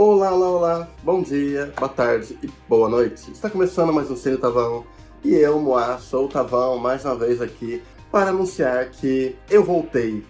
Olá, olá, olá, bom dia, boa tarde e boa noite. Está começando mais um Cine Tavão e eu, Moá, sou o Tavão, mais uma vez aqui para anunciar que eu voltei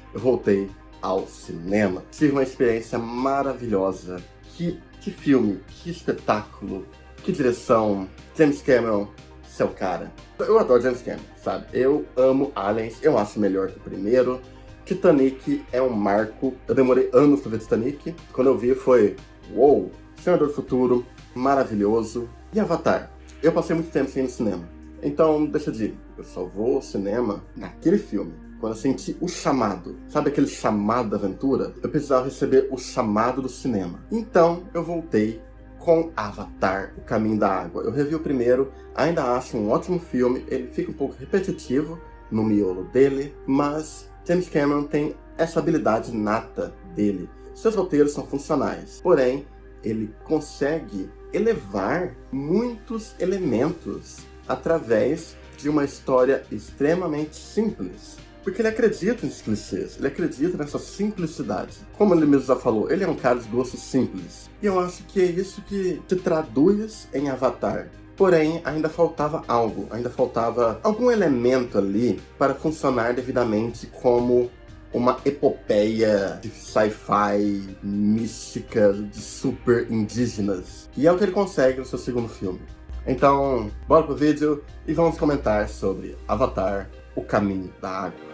ao cinema. Tive uma experiência maravilhosa. Que filme, que espetáculo, que direção. James Cameron, seu cara. Eu adoro James Cameron, sabe? Eu amo Aliens, eu acho melhor que o primeiro. Titanic é um marco. Eu demorei anos para ver Titanic. Quando eu vi foi... Uou! Senador do Futuro, maravilhoso. E Avatar? Eu passei muito tempo sem ir no cinema. Então, deixa eu dizer, eu só vou ao cinema naquele filme. Quando eu senti o chamado, sabe aquele chamado da aventura? Eu precisava receber o chamado do cinema. Então, eu voltei com Avatar, O Caminho da Água. Eu revi o primeiro, ainda acho um ótimo filme. Ele fica um pouco repetitivo no miolo dele, mas James Cameron tem essa habilidade nata dele. Seus roteiros são funcionais, porém, ele consegue elevar muitos elementos através de uma história extremamente simples. Porque ele acredita nesses clichês, ele acredita nessa simplicidade. Como ele mesmo já falou, ele é um cara de gostos simples. E eu acho que é isso que se traduz em Avatar. Porém, ainda faltava algo, ainda faltava algum elemento ali para funcionar devidamente como uma epopeia de sci-fi, mística, de super indígenas. E é o que ele consegue no seu segundo filme. Então, bora pro vídeo e vamos comentar sobre Avatar, O Caminho da Água.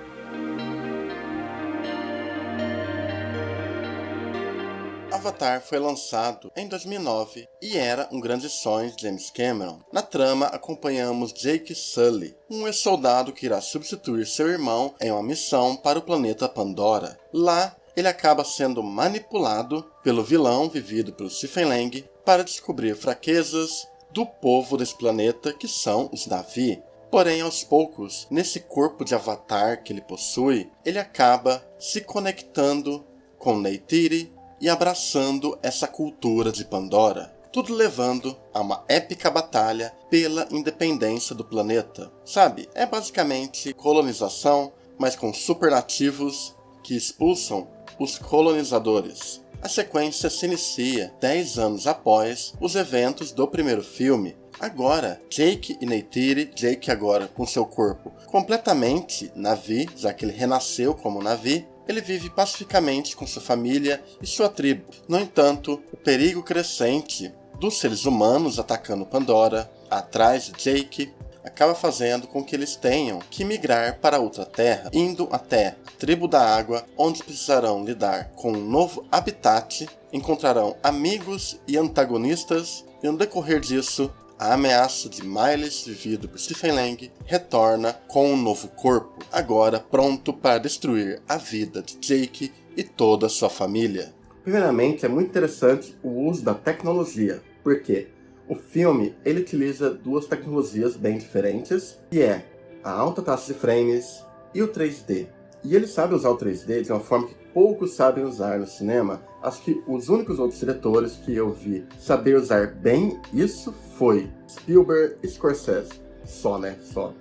Avatar foi lançado em 2009 e era um grande sonho de James Cameron. Na trama, acompanhamos Jake Sully, um ex-soldado que irá substituir seu irmão em uma missão para o planeta Pandora. Lá, ele acaba sendo manipulado pelo vilão vivido por Stephen Lang para descobrir fraquezas do povo desse planeta, que são os Na'vi. Porém, aos poucos, nesse corpo de avatar que ele possui, ele acaba se conectando com Neytiri e abraçando essa cultura de Pandora. Tudo levando a uma épica batalha pela independência do planeta. Sabe, é basicamente colonização, mas com supernativos que expulsam os colonizadores. A sequência se inicia 10 anos após os eventos do primeiro filme. Agora, Jake e Neytiri, Jake agora com seu corpo completamente Na'vi, já que ele renasceu como Na'vi, ele vive pacificamente com sua família e sua tribo. No entanto, o perigo crescente dos seres humanos atacando Pandora, atrás de Jake, acaba fazendo com que eles tenham que migrar para outra terra, indo até a Tribo da Água, onde precisarão lidar com um novo habitat, encontrarão amigos e antagonistas, e no decorrer disso, a ameaça de Miles, vivido por Stephen Lang, retorna com um novo corpo, agora pronto para destruir a vida de Jake e toda a sua família. Primeiramente, é muito interessante o uso da tecnologia, porque o filme ele utiliza duas tecnologias bem diferentes, que é a alta taxa de frames e o 3D. E ele sabe usar o 3D de uma forma que poucos sabem usar no cinema. Acho que os únicos outros diretores que eu vi saber usar bem isso foi Spielberg e Scorsese. Só, né? Só.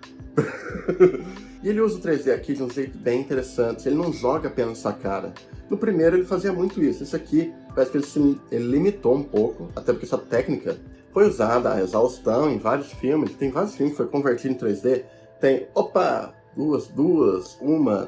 E ele usa o 3D aqui de um jeito bem interessante. Ele não joga apenas na sua cara. No primeiro ele fazia muito isso. Esse aqui parece que ele limitou um pouco, até porque essa técnica foi usada a exaustão em vários filmes. Tem vários filmes que foi convertido em 3D. Tem,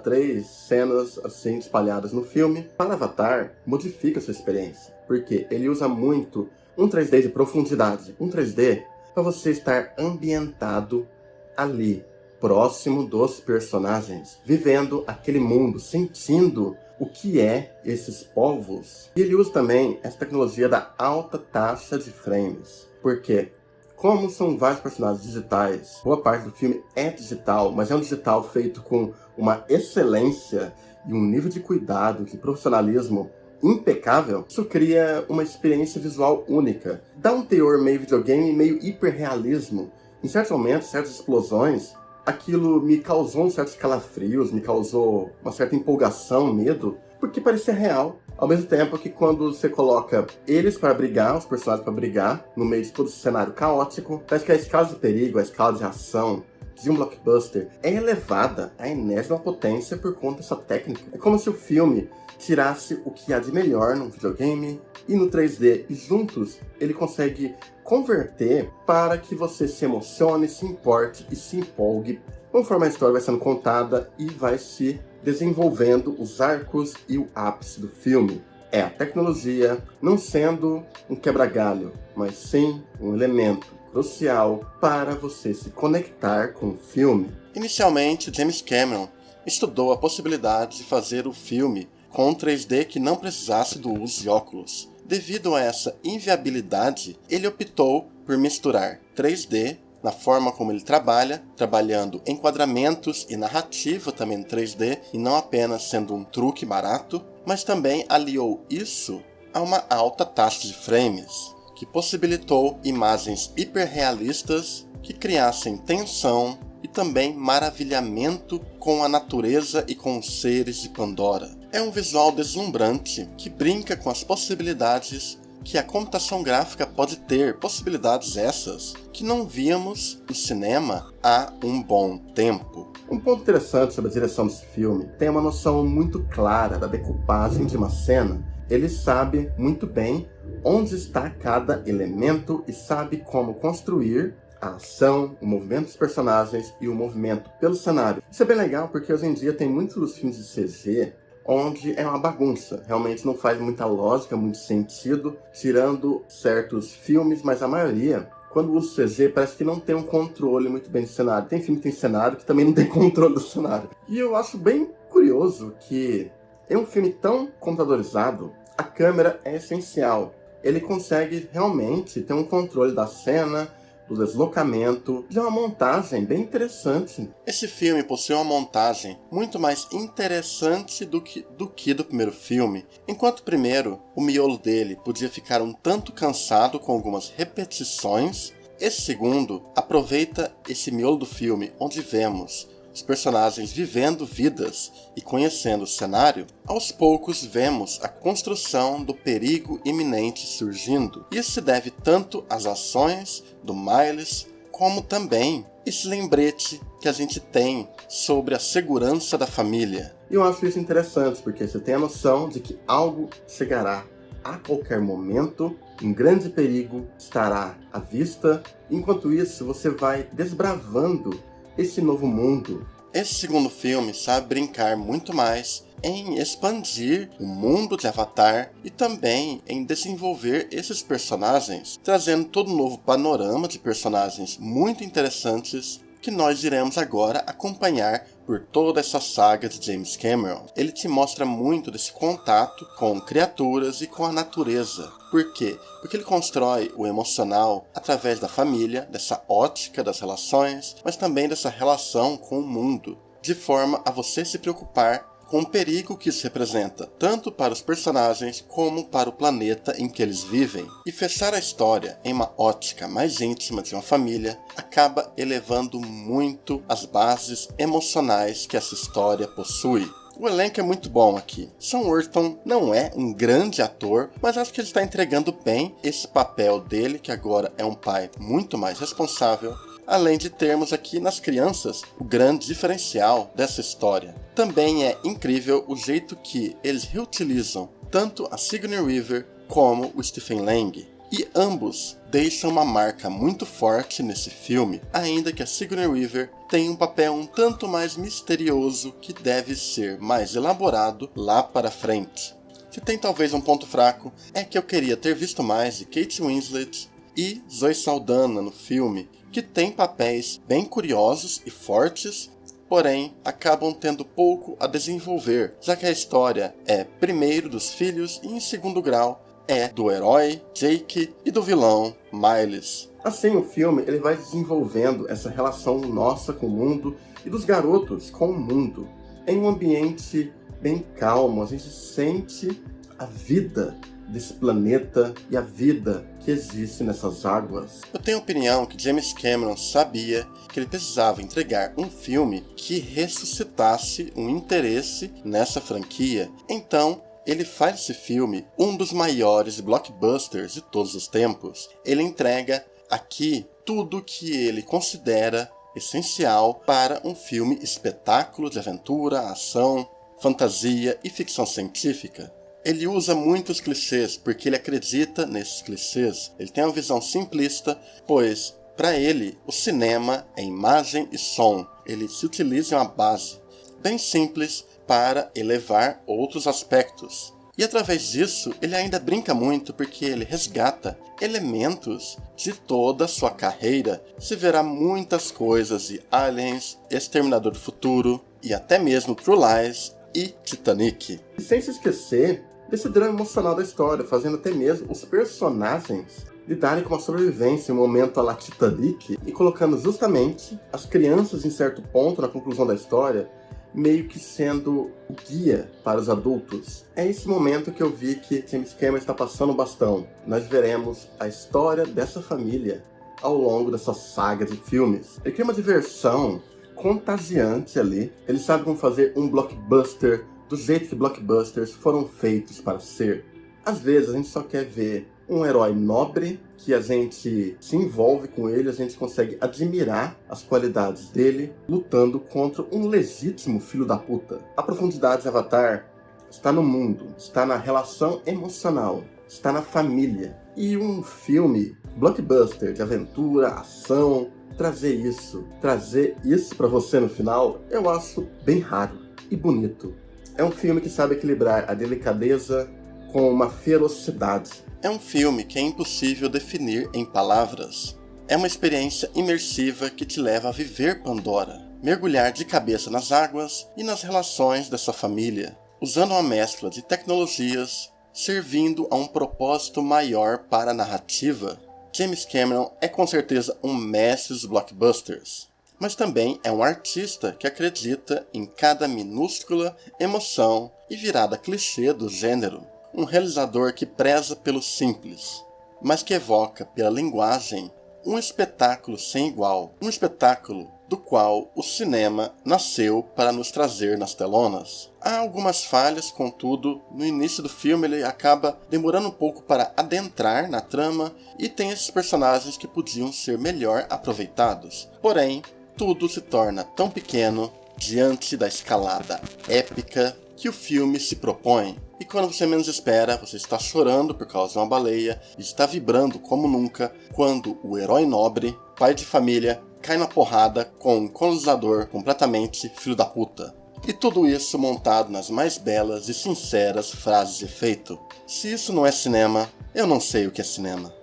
três cenas assim espalhadas no filme. Para Avatar, modifica sua experiência, porque ele usa muito um 3D de profundidade, um 3D para você estar ambientado ali, próximo dos personagens, vivendo aquele mundo, sentindo o que é esses povos. E ele usa também essa tecnologia da alta taxa de frames, porque como são vários personagens digitais, boa parte do filme é digital, mas é um digital feito com uma excelência e um nível de cuidado, de profissionalismo impecável. Isso cria uma experiência visual única. Dá um teor meio videogame, meio hiperrealismo. Em certos momentos, certas explosões, aquilo me causou um certo calafrios, me causou uma certa empolgação, medo, porque parecia real. Ao mesmo tempo que quando você coloca eles para brigar, os personagens para brigar, no meio de todo esse cenário caótico, parece que a escala de perigo, a escala de ação de um blockbuster é elevada à enésima potência por conta dessa técnica. É como se o filme tirasse o que há de melhor num videogame, e no 3D, e juntos ele consegue converter para que você se emocione, se importe e se empolgue conforme a história vai sendo contada e vai se desenvolvendo os arcos e o ápice do filme. É a tecnologia não sendo um quebra-galho, mas sim um elemento crucial para você se conectar com o filme. Inicialmente, James Cameron estudou a possibilidade de fazer o filme com um 3D que não precisasse do uso de óculos. Devido a essa inviabilidade, ele optou por misturar 3D na forma como ele trabalha, trabalhando enquadramentos e narrativa também no 3D, e não apenas sendo um truque barato, mas também aliou isso a uma alta taxa de frames, que possibilitou imagens hiperrealistas que criassem tensão e também maravilhamento com a natureza e com os seres de Pandora. É um visual deslumbrante que brinca com as possibilidades que a computação gráfica pode ter, possibilidades essas que não víamos no cinema há um bom tempo. Um ponto interessante sobre a direção desse filme: tem uma noção muito clara da decupagem de uma cena. Ele sabe muito bem onde está cada elemento e sabe como construir a ação, o movimento dos personagens e o movimento pelo cenário. Isso é bem legal porque hoje em dia tem muitos filmes de CG onde é uma bagunça. Realmente não faz muita lógica, muito sentido, tirando certos filmes, mas a maioria, quando usa CG, parece que não tem um controle muito bem do cenário. Tem filme que tem cenário que também não tem controle do cenário. E eu acho bem curioso que em um filme tão computadorizado, a câmera é essencial. Ele consegue realmente ter um controle da cena, do deslocamento, de uma montagem bem interessante. Esse filme possui uma montagem muito mais interessante do que do primeiro filme. Enquanto o primeiro, o miolo dele podia ficar um tanto cansado com algumas repetições, esse segundo aproveita esse miolo do filme, onde vemos os personagens vivendo vidas e conhecendo o cenário. Aos poucos vemos a construção do perigo iminente surgindo. Isso se deve tanto às ações do Miles, como também esse lembrete que a gente tem sobre a segurança da família. E eu acho isso interessante, porque você tem a noção de que algo chegará a qualquer momento, um grande perigo estará à vista. Enquanto isso, você vai desbravando esse novo mundo. Esse segundo filme sabe brincar muito mais em expandir o mundo de Avatar e também em desenvolver esses personagens, trazendo todo um novo panorama de personagens muito interessantes que nós iremos agora acompanhar por toda essa saga de James Cameron. Ele te mostra muito desse contato com criaturas e com a natureza. Por quê? Porque ele constrói o emocional através da família, dessa ótica das relações, mas também dessa relação com o mundo, de forma a você se preocupar com o perigo que isso representa, tanto para os personagens como para o planeta em que eles vivem. E fechar a história em uma ótica mais íntima de uma família acaba elevando muito as bases emocionais que essa história possui. O elenco é muito bom aqui. Sam Worthington não é um grande ator, mas acho que ele está entregando bem esse papel dele, que agora é um pai muito mais responsável, além de termos aqui nas crianças o grande diferencial dessa história. Também é incrível o jeito que eles reutilizam tanto a Sigourney Weaver como o Stephen Lang. E ambos deixam uma marca muito forte nesse filme, ainda que a Sigourney Weaver tenha um papel um tanto mais misterioso que deve ser mais elaborado lá para frente. Se tem talvez um ponto fraco, é que eu queria ter visto mais de Kate Winslet e Zoe Saldana no filme, que tem papéis bem curiosos e fortes, porém acabam tendo pouco a desenvolver, já que a história é primeiro dos filhos e em segundo grau é do herói Jake e do vilão Miles. Assim, o filme ele vai desenvolvendo essa relação nossa com o mundo e dos garotos com o mundo. Em um ambiente bem calmo, a gente sente a vida desse planeta e a vida que existe nessas águas. Eu tenho a opinião que James Cameron sabia que ele precisava entregar um filme que ressuscitasse um interesse nessa franquia. Então, ele faz esse filme um dos maiores blockbusters de todos os tempos. Ele entrega aqui tudo que ele considera essencial para um filme espetáculo de aventura, ação, fantasia e ficção científica. Ele usa muitos clichês porque ele acredita nesses clichês. Ele tem uma visão simplista, pois, para ele, o cinema é imagem e som. Ele se utiliza de uma base bem simples para elevar outros aspectos. E através disso, ele ainda brinca muito porque ele resgata elementos de toda a sua carreira. Se verá muitas coisas de Aliens, Exterminador do Futuro e até mesmo True Lies e Titanic. E sem se esquecer desse drama emocional da história, fazendo até mesmo os personagens lidarem com uma sobrevivência em um momento à la Titanic e colocando justamente as crianças em certo ponto na conclusão da história meio que sendo o guia para os adultos. É esse momento que eu vi que James Cameron está passando o bastão. Nós veremos a história dessa família ao longo dessa saga de filmes. Ele cria uma diversão contagiante ali. Ele sabe como fazer um blockbuster do jeito que blockbusters foram feitos para ser. Às vezes a gente só quer ver um herói nobre, que a gente se envolve com ele, a gente consegue admirar as qualidades dele, lutando contra um legítimo filho da puta. A profundidade de Avatar está no mundo, está na relação emocional, está na família. E um filme blockbuster de aventura, ação, trazer isso pra você no final, eu acho bem raro e bonito. É um filme que sabe equilibrar a delicadeza com uma ferocidade. É um filme que é impossível definir em palavras. É uma experiência imersiva que te leva a viver Pandora, mergulhar de cabeça nas águas e nas relações dessa família, usando uma mescla de tecnologias, servindo a um propósito maior para a narrativa. James Cameron é com certeza um mestre dos blockbusters, mas também é um artista que acredita em cada minúscula emoção e virada clichê do gênero. Um realizador que preza pelo simples, mas que evoca pela linguagem um espetáculo sem igual. Um espetáculo do qual o cinema nasceu para nos trazer nas telonas. Há algumas falhas, contudo, no início do filme ele acaba demorando um pouco para adentrar na trama e tem esses personagens que podiam ser melhor aproveitados. Porém, tudo se torna tão pequeno diante da escalada épica que o filme se propõe. E quando você menos espera, você está chorando por causa de uma baleia e está vibrando como nunca quando o herói nobre, pai de família, cai na porrada com um colonizador completamente filho da puta. E tudo isso montado nas mais belas e sinceras frases de efeito. Se isso não é cinema, eu não sei o que é cinema.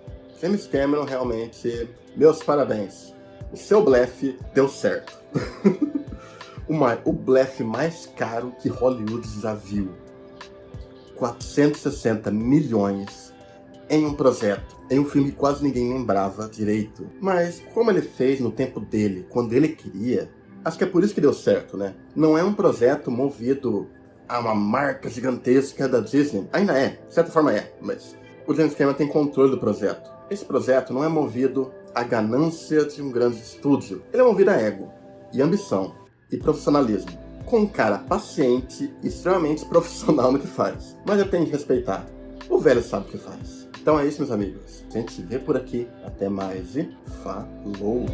James Cameron, realmente, meus parabéns. O seu blefe deu certo. O blefe mais caro que Hollywood já viu. 460 milhões em um projeto, em um filme que quase ninguém lembrava direito. Mas como ele fez no tempo dele, quando ele queria, acho que é por isso que deu certo, né? Não é um projeto movido a uma marca gigantesca da Disney. Ainda é, de certa forma é, mas o James Cameron tem controle do projeto. Esse projeto não é movido à ganância de um grande estúdio. Ele é movido a ego, e ambição, e profissionalismo. Com um cara paciente e extremamente profissional no que faz. Mas eu tenho que respeitar. O velho sabe o que faz. Então é isso, meus amigos. A gente se vê por aqui. Até mais e falou!